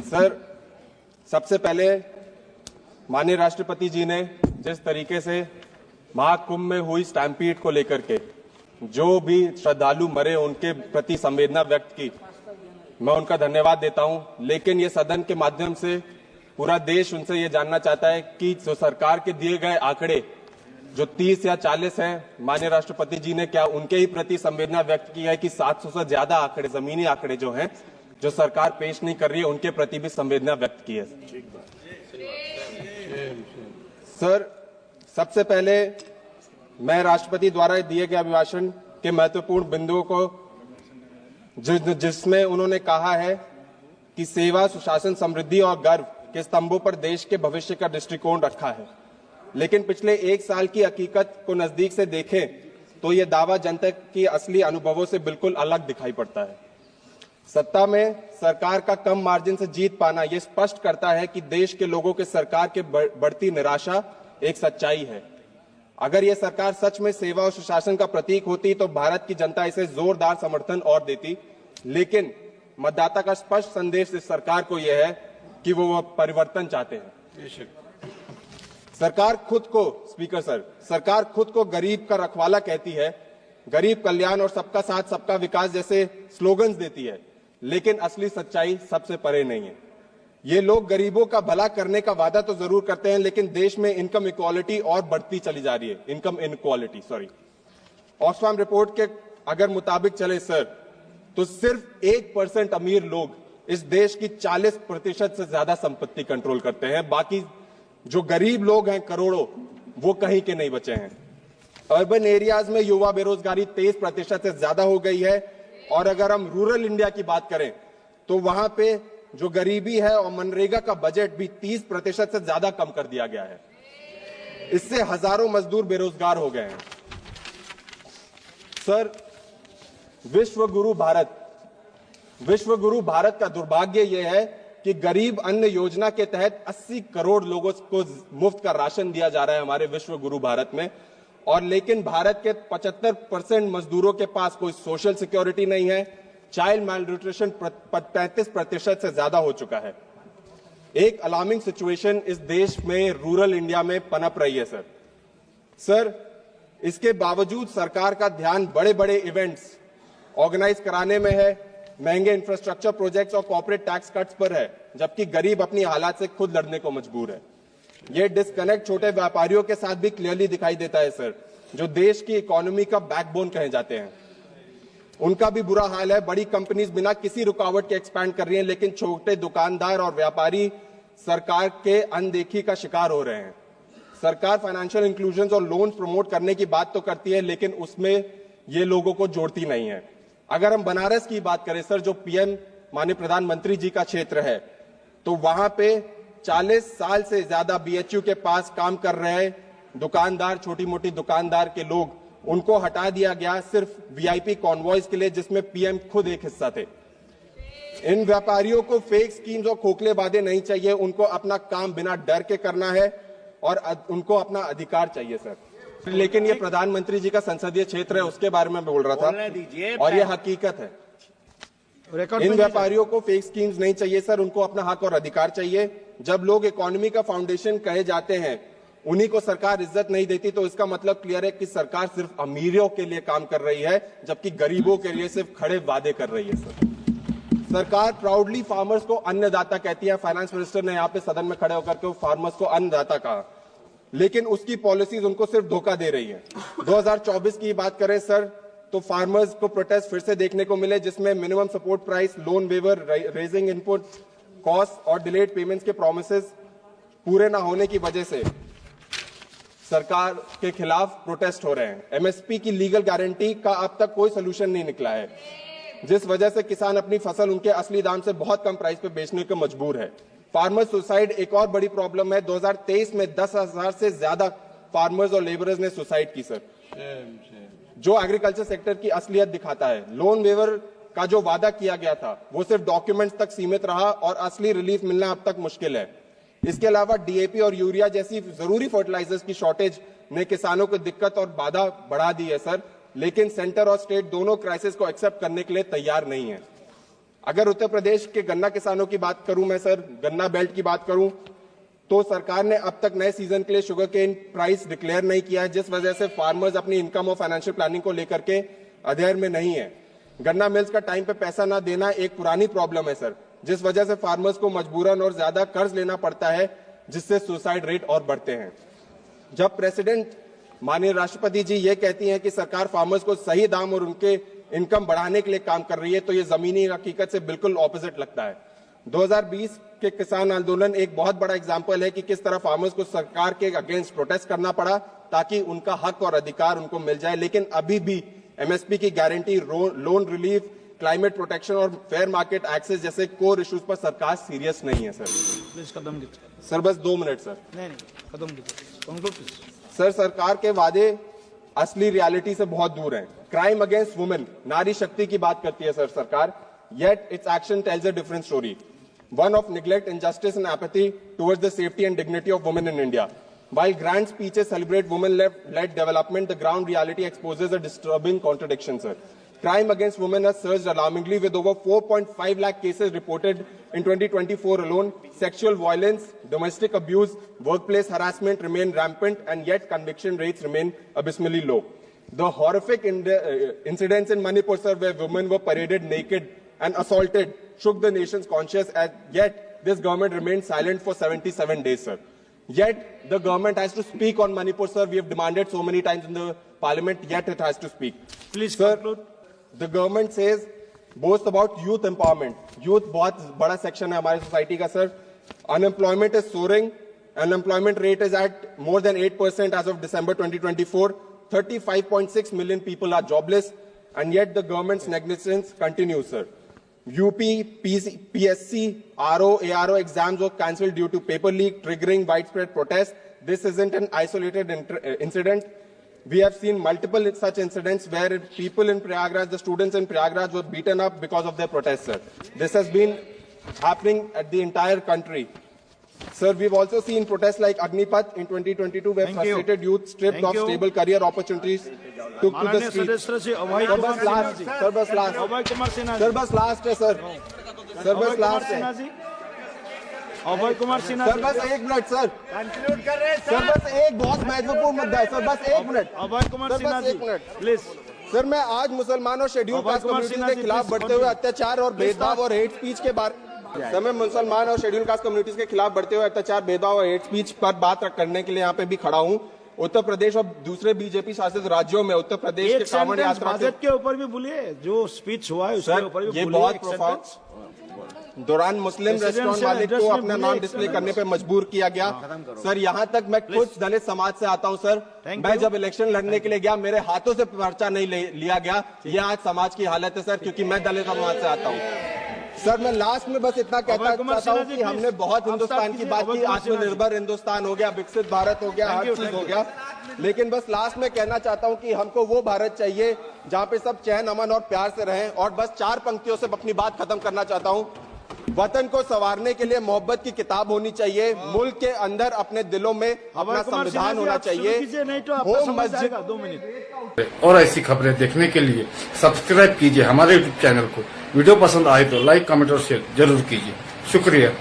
Sir, सबसे पहले माननीय राष्ट्रपति जी ने जिस तरीके से महाकुंभ में हुई स्टैम्पीड को लेकर के जो भी श्रद्धालु मरे उनके प्रति संवेदना व्यक्त की, मैं उनका धन्यवाद देता हूं। लेकिन ये सदन के माध्यम से पूरा देश उनसे ये जानना चाहता है कि जो सरकार के दिए गए आंकड़े जो 30 या 40 हैं, माननीय राष्ट्रपति जी ने क्या उनके ही प्रति संवेदना व्यक्त की है कि 700 से ज्यादा आंकड़े, जमीनी आंकड़े जो हैं, जो सरकार पेश नहीं कर रही है, उनके प्रति भी संवेदना व्यक्त की है। सर, सबसे पहले मैं राष्ट्रपति द्वारा दिए गए अभिभाषण के महत्वपूर्ण बिंदुओं को जिसमें उन्होंने कहा है कि सेवा, सुशासन, समृद्धि और गर्व के स्तंभों पर देश के भविष्य का दृष्टिकोण रखा है। लेकिन पिछले एक साल की हकीकत को नजदीक से देखें तो ये दावा जनता की असली अनुभवों से बिल्कुल अलग दिखाई पड़ता है। सत्ता में सरकार का कम मार्जिन से जीत पाना ये स्पष्ट करता है कि देश के लोगों के सरकार के बढ़ती निराशा एक सच्चाई है। अगर ये सरकार सच में सेवा और सुशासन का प्रतीक होती तो भारत की जनता इसे जोरदार समर्थन और देती। लेकिन मतदाता का स्पष्ट संदेश इस सरकार को यह है कि वो परिवर्तन चाहते हैं। सरकार खुद को, स्पीकर सर, सरकार खुद को गरीब का रखवाला कहती है, गरीब कल्याण और सबका साथ सबका विकास जैसे स्लोगन्स देती है, लेकिन असली सच्चाई सबसे परे नहीं है। ये लोग गरीबों का भला करने का वादा तो जरूर करते हैं, लेकिन देश में इनकम इक्वालिटी और बढ़ती चली जा रही है। इनकम इनक्वालिटी, ऑक्सफैम रिपोर्ट के अगर मुताबिक चले सर, तो सिर्फ 1% अमीर लोग इस देश की 40% से ज्यादा संपत्ति कंट्रोल करते हैं। बाकी जो गरीब लोग हैं करोड़ों, वो कहीं के नहीं बचे हैं। अर्बन एरियाज में युवा बेरोजगारी 23% से ज्यादा हो गई है। और अगर हम रूरल इंडिया की बात करें तो वहां पे जो गरीबी है और मनरेगा का बजट भी 30% से ज्यादा कम कर दिया गया है। इससे हजारों मजदूर बेरोजगार हो गए हैं। सर, विश्व गुरु भारत का दुर्भाग्य यह है कि गरीब अन्न योजना के तहत 80 करोड़ लोगों को मुफ्त का राशन दिया जा रहा है हमारे विश्व गुरु भारत में, और लेकिन भारत के 75% मजदूरों के पास कोई सोशल सिक्योरिटी नहीं है। चाइल्ड मैलन्यूट्रिशन 35% से ज्यादा हो चुका है। एक अलार्मिंग सिचुएशन इस देश में रूरल इंडिया में पनप रही है सर, इसके बावजूद सरकार का ध्यान बड़े बड़े इवेंट्स ऑर्गेनाइज कराने में है, महंगे इंफ्रास्ट्रक्चर प्रोजेक्ट्स और कॉर्पोरेट टैक्स कट्स पर है, जबकि गरीब अपनी हालात से खुद लड़ने को मजबूर है। यह डिस्कनेक्ट छोटे व्यापारियों के साथ भी क्लियरली दिखाई देता है सर, जो देश की इकोनॉमी का बैकबोन कहे जाते हैं। उनका भी बुरा हाल है। बड़ी कंपनीज बिना किसी रुकावट के एक्सपैंड कर रही हैं, लेकिन छोटे दुकानदार और व्यापारी सरकार के अनदेखी का शिकार हो रहे हैं। सरकार फाइनेंशियल इंक्लूजन और लोन प्रमोट करने की बात तो करती है, लेकिन उसमें ये लोगों को जोड़ती नहीं है। अगर हम बनारस की बात करें सर, जो पीएम माननीय प्रधानमंत्री जी का क्षेत्र है, तो वहां पे 40 साल से ज्यादा बीएचयू के पास काम कर रहे दुकानदार, छोटी मोटी दुकानदार के लोग, उनको हटा दिया गया सिर्फ वीआईपी कॉन्वॉयज के लिए, जिसमें पीएम खुद एक हिस्सा थे। इन व्यापारियों को फेक स्कीम्स और खोखले वादे नहीं चाहिए, उनको अपना काम बिना डर के करना है और उनको अपना अधिकार चाहिए सर। लेकिन ये प्रधानमंत्री जी का संसदीय क्षेत्र है, उसके बारे में बोल रहा था और ये हकीकत है। इन व्यापारियों को फेक स्कीम्स नहीं चाहिए सर, उनको अपना हक और अधिकार चाहिए। जब लोग इकोनॉमी का फाउंडेशन कहे जाते हैं, उन्हीं को सरकार इज्जत नहीं देती, तो इसका मतलब क्लियर है कि सरकार सिर्फ अमीरों के लिए काम कर रही है, जबकि गरीबों के लिए सिर्फ खड़े वादे कर रही है सर। सरकार प्राउडली फार्मर्स को अन्नदाता कहती है। फाइनेंस मिनिस्टर ने यहाँ पे सदन में खड़े होकर के फार्मर्स को अन्नदाता कहा, लेकिन उसकी पॉलिसीज उनको सिर्फ धोखा दे रही है। 2024 की बात करें सर, तो फार्मर्स को प्रोटेस्ट फिर से देखने को मिले, जिसमें minimum support price, loan waiver, raising input cost और डिलेड पेमेंट्स के प्रोमिसेस पूरे ना होने की वजह से सरकार के खिलाफ प्रोटेस्ट हो रहे हैं। एमएसपी की लीगल गारंटी का अब तक कोई सोल्यूशन नहीं निकला है, जिस वजह से किसान अपनी फसल उनके असली दाम से बहुत कम प्राइस पे बेचने को मजबूर है। फार्मर सुसाइड एक और बड़ी प्रॉब्लम है। 2023 में 10,000 से ज्यादा फार्मर्स और लेबरर्स ने सुसाइड की सर, जो एग्रीकल्चर सेक्टर की असलियत दिखाता है। लोन वेवर का जो वादा किया गया था वो सिर्फ डॉक्यूमेंट्स तक सीमित रहा और असली रिलीफ मिलना अब तक मुश्किल है। इसके अलावा डीएपी और यूरिया जैसी जरूरी फर्टिलाइजर्स की शॉर्टेज ने किसानों को दिक्कत और बाधा बढ़ा दी है सर, लेकिन सेंटर और स्टेट दोनों क्राइसिस को एक्सेप्ट करने के लिए तैयार नहीं है। अगर उत्तर प्रदेश के गन्ना किसानों की बात करूं मैं सर, गन्ना बेल्ट की बात करूं, तो सरकार ने अब तक नए सीजन के लिए शुगर केन प्राइस डिक्लेयर नहीं किया है, जिस वजह से फार्मर्स अपनी इनकम और फाइनेंशियल प्लानिंग को लेकर के अधेर में नहीं है। गन्ना मिल्स का टाइम पे पैसा ना देना एक पुरानी प्रॉब्लम है सर, जिस वजह से फार्मर्स को मजबूरन और ज्यादा कर्ज लेना पड़ता है, जिससे सुसाइड रेट और बढ़ते हैं। जब प्रेसिडेंट माननीय राष्ट्रपति जी ये कहती हैं कि सरकार फार्मर्स को सही दाम और उनके इनकम बढ़ाने के लिए काम कर रही है, तो ये जमीनी हकीकत से बिल्कुल ऑपोजिट लगता है। 2020 के किसान आंदोलन एक बहुत बड़ा एग्जाम्पल है कि किस तरह फार्मर्स को सरकार के अगेंस्ट प्रोटेस्ट करना पड़ा ताकि उनका हक और अधिकार उनको मिल जाए, लेकिन अभी भी एमएसपी की guarantee, loan relief, climate protection और फेयर मार्केट एक्सेस जैसे कोर इश्यूज पर सरकार सीरियस नहीं है सर। प्लीज कदम सर बस 2 मिनट सर। नहीं कदम कंक्लूड प्लीज। सर सरकार के वादे असली रियलिटी से बहुत दूर हैं। क्राइम अगेंस्ट वुमेन, नारी शक्ति की बात करती है सर सरकार, yet its action tells a different story, one of neglect, injustice and apathy towards the safety and dignity of women in India. While grand speeches celebrate women-led development, the ground reality exposes a disturbing contradiction, sir. Crime against women has surged alarmingly, with over 4.5 lakh cases reported in 2024 alone. Sexual violence, domestic abuse, workplace harassment remain rampant, and yet conviction rates remain abysmally low. The horrific incidents in Manipur, sir, where women were paraded naked and assaulted, shook the nation's conscience, and yet this government remained silent for 77 days, sir. Yet the government has to speak on Manipur, sir. We have demanded so many times in the parliament, yet it has to speak. Please sir, conclude. The government says, boasts about youth empowerment. Youth बहुत बड़ा section है हमारी society का, sir. Unemployment is soaring. Unemployment rate is at more than 8% as of December 2024. 35.6 million people are jobless, and yet the government's negligence continues, sir. UP, PSC, RO, ARO exams were cancelled due to paper leak, triggering widespread protests. This isn't an isolated incident. We have seen multiple such incidents where people in Prayagraj, the students in Prayagraj, were beaten up because of their protests, sir. This has been happening at the entire country. Sir, we've also seen protests like Agnipath in 2022, where frustrated youth stripped of stable career opportunities took to the streets. Sir, bus last. Sir, bus last. Sir, bus last है sir. Sir, bus last है. अभय Kumar Sinha sir बस 1 minute sir conclude कर रहे हैं sir बस एक बहुत महत्वपूर्ण मुद्दा है सर बस 1 minute Abhay Kumar Sinha ji please sir मैं आज मुसलमान और शेड्यूल कास्ट कम्युनिटी के खिलाफ बढ़ते हुए अत्याचार और भेदभाव और हेट स्पीच के बारे सर मैं मुसलमान और शेड्यूल कास्ट कम्युनिटीज के खिलाफ बढ़ते हुए अत्याचार भेदभाव और हेट स्पीच पर बात करने के लिए यहाँ पे भी खड़ा हूँ। उत्तर प्रदेश और दूसरे बीजेपी शासित राज्यों में उत्तर प्रदेश के कांवड़ यात्रा के ऊपर भी बोलिए, जो स्पीच हुआ है उसके ऊपर भी ये बहुत प्रोफाउंड दौरान मुस्लिम रेस्टोरेंट मालिक को अपना नाम डिस्प्ले करने पे मजबूर किया गया। सर यहाँ तक मैं खुद दलित समाज से आता हूँ सर। मैं जब इलेक्शन लड़ने के लिए गया मेरे हाथों से पर्चा नहीं लिया गया। ये आज समाज की हालत है सर, क्योंकि मैं दलित समाज से आता हूँ। सर मैं लास्ट में बस इतना कहना चाहता हूँ कि हमने बहुत हिंदुस्तान की बात की, आत्मनिर्भर हिंदुस्तान हो गया, विकसित भारत हो गया, हर चीज हो गया, लेकिन बस लास्ट में कहना चाहता हूँ कि हमको वो भारत चाहिए जहाँ पे सब चैन अमन और प्यार से रहें। और बस 4 पंक्तियों से अपनी बात खत्म करना चाहता हूँ। वतन को संवारने के लिए मोहब्बत की किताब होनी चाहिए, मुल्क के अंदर अपने दिलों में अपना संविधान होना चाहिए, हो मस्जिद। 2 मिनट और ऐसी खबरें देखने के लिए सब्सक्राइब कीजिए हमारे यूट्यूब चैनल को। वीडियो पसंद आए तो लाइक, कमेंट और शेयर जरूर कीजिए। शुक्रिया।